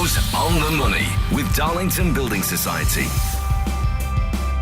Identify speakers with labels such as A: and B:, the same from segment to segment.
A: Joe's on the Money with Darlington Building Society.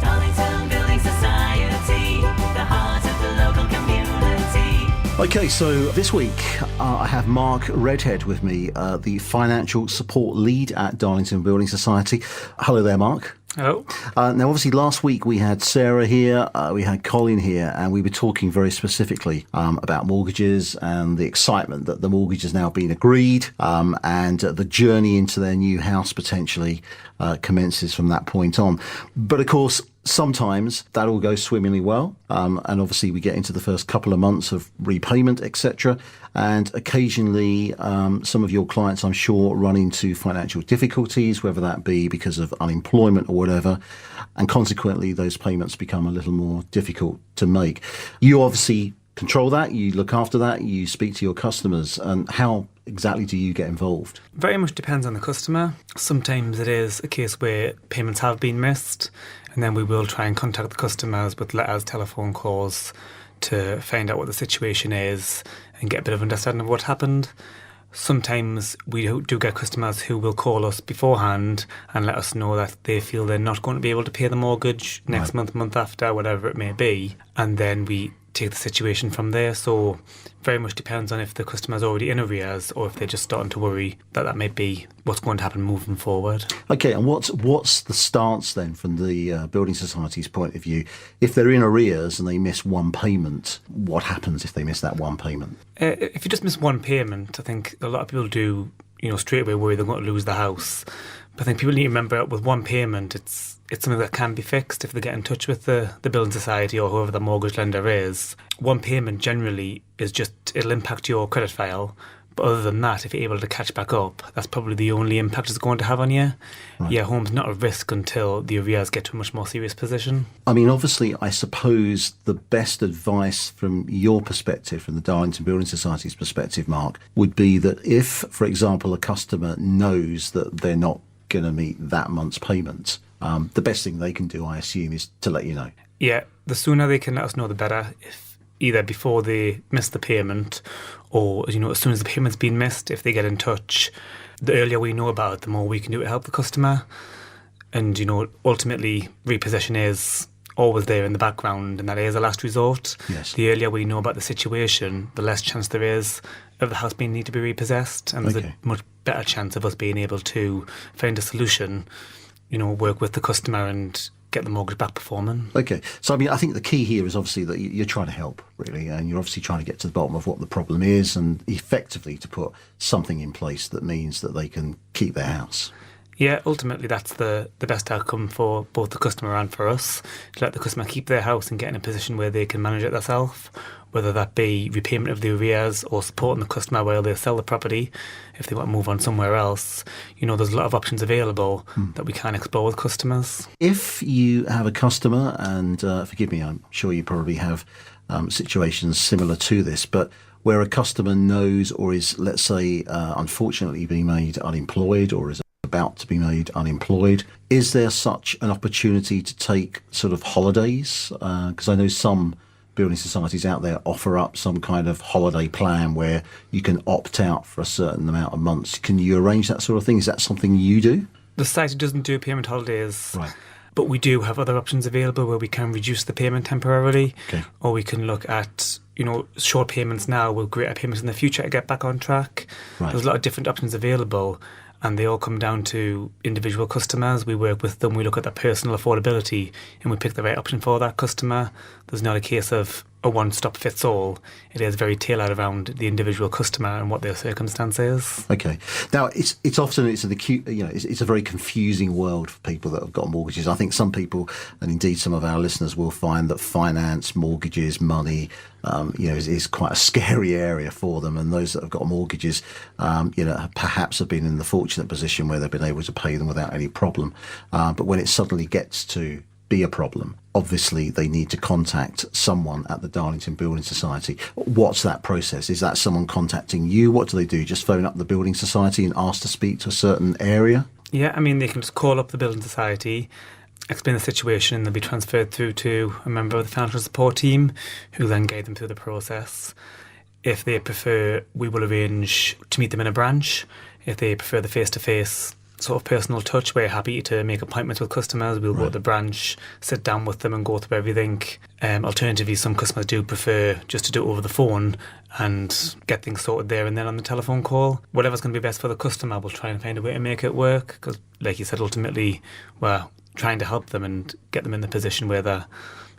B: Darlington Building Society, the heart of the local community.
C: Okay, so this week I have Mark Redhead with me, the financial support lead at Darlington Building Society. Hello there, Mark.
D: Hello.
C: Now, obviously, last week we had Sarah here, we had Colin here, and we were talking very specifically about mortgages and the excitement that the mortgage has now been agreed, and the journey into their new house potentially commences from that point on. But of course, sometimes that all goes swimmingly well, and obviously we get into the first couple of months of repayment, etc. And occasionally some of your clients, I'm sure, run into financial difficulties, whether that be because of unemployment or whatever, and consequently those payments become a little more difficult to make. You obviously control that, you look after that, you speak to your customers, and how exactly do you get involved?
D: Very much depends on the customer. Sometimes it is a case where payments have been missed, and then we will try and contact the customers with letters, telephone calls to find out what the situation is and get a bit of understanding of what happened. Sometimes we do get customers who will call us beforehand and let us know that they feel they're not going to be able to pay the mortgage next month after, whatever it may be, and then we take the situation from there. So very much depends on if the customer's already in arrears or if they're just starting to worry that might be what's going to happen moving forward.
C: Okay, and what's the stance then from the Building Society's point of view? If they're in arrears and they miss one payment, what happens if they miss that one payment?
D: If you just miss one payment, I think a lot of people do, straight away worry they're going to lose the house. But I think people need to remember with one payment, it's something that can be fixed if they get in touch with the Building Society or whoever the mortgage lender is. One payment generally is it'll impact your credit file. But other than that, if you're able to catch back up, that's probably the only impact it's going to have on you. Right. Your home's not at risk until the arrears get to a much more serious position.
C: I mean, obviously, I suppose the best advice from your perspective, from the Darlington Building Society's perspective, Mark, would be that if, for example, a customer knows that they're not going to meet that month's payment, the best thing they can do, I assume, is to let you know.
D: Yeah, the sooner they can let us know, the better. If either before they miss the payment or, as soon as the payment's been missed, if they get in touch, the earlier we know about it, the more we can do to help the customer. And, ultimately, repossession is always there in the background, and that is a last resort.
C: Yes.
D: The earlier we know about the situation, the less chance there is of the house being need to be repossessed, and there's a much better chance of us being able to find a solution, work with the customer and get the mortgage back performing.
C: Okay. So, I mean, I think the key here is obviously that you're trying to help, really, and you're obviously trying to get to the bottom of what the problem is and effectively to put something in place that means that they can keep their house.
D: Yeah, ultimately that's the best outcome for both the customer and for us, to let the customer keep their house and get in a position where they can manage it themselves, whether that be repayment of the arrears or supporting the customer while they sell the property if they want to move on somewhere else. There's a lot of options available that we can explore with customers. If
C: you have a customer, and forgive me, I'm sure you probably have situations similar to this, but where a customer knows or is, let's say, unfortunately being made unemployed or is about to be made unemployed, is there such an opportunity to take sort of holidays? Because I know some building societies out there offer up some kind of holiday plan where you can opt out for a certain amount of months. Can you arrange that sort of thing? Is that something you do?
D: The society doesn't do payment holidays.
C: Right.
D: But we do have other options available where we can reduce the payment temporarily.
C: Okay.
D: Or we can look at, short payments now with greater payments in the future to get back on track.
C: Right.
D: There's a lot of different options available, and they all come down to individual customers. We work with them, we look at their personal affordability, and we pick the right option for that customer. There's not a case of a one-stop-fits-all. It is very tailored around the individual customer and what their circumstance is.
C: Okay. Now, it's a very confusing world for people that have got mortgages. I think some people, and indeed some of our listeners, will find that finance, mortgages, money, is quite a scary area for them. And those that have got mortgages, perhaps have been in the fortunate position where they've been able to pay them without any problem. But when it suddenly gets to be a problem, obviously they need to contact someone at the Darlington Building Society. What's that process? Is that someone contacting you? What do they do? Just phone up the Building Society and ask to speak to a certain area?
D: Yeah, I mean, they can just call up the Building Society, explain the situation, and they'll be transferred through to a member of the financial support team who then guide them through the process. If they prefer, we will arrange to meet them in a branch If they prefer the face-to-face sort of personal touch, we're happy to make appointments with customers. We'll go to the branch, sit down with them and go through everything. Alternatively, some customers do prefer just to do it over the phone and get things sorted there and then on the telephone call. Whatever's going to be best for the customer, we'll try and find a way to make it work, because like you said, ultimately we're trying to help them and get them in the position where they're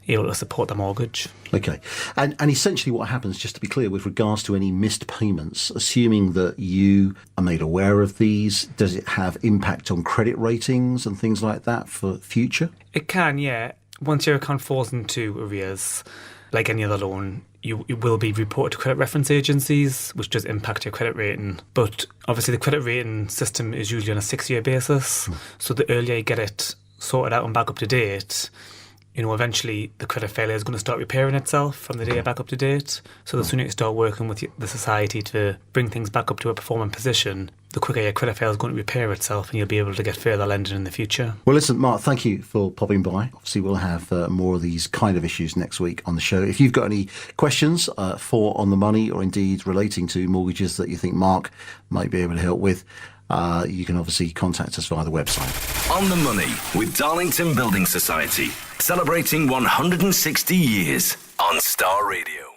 D: able to support the mortgage.
C: Okay. And essentially what happens, just to be clear, with regards to any missed payments, assuming that you are made aware of these, does it have impact on credit ratings and things like that for future?
D: It can, yeah. Once your account falls into arrears, like any other loan, you will be reported to credit reference agencies, which does impact your credit rating. But obviously the credit rating system is usually on a 6-year basis. So the earlier you get it sorted out and back up to date, eventually the credit failure is going to start repairing itself from the day back up to date. So the sooner you start working with the society to bring things back up to a performing position, the quicker your credit failure is going to repair itself and you'll be able to get further lending in the future.
C: Well, listen, Mark, thank you for popping by. Obviously, we'll have more of these kind of issues next week on the show. If you've got any questions for On the Money, or indeed relating to mortgages that you think Mark might be able to help with, you can obviously contact us via the website.
A: On the Money with Darlington Building Society, celebrating 160 years on Star Radio.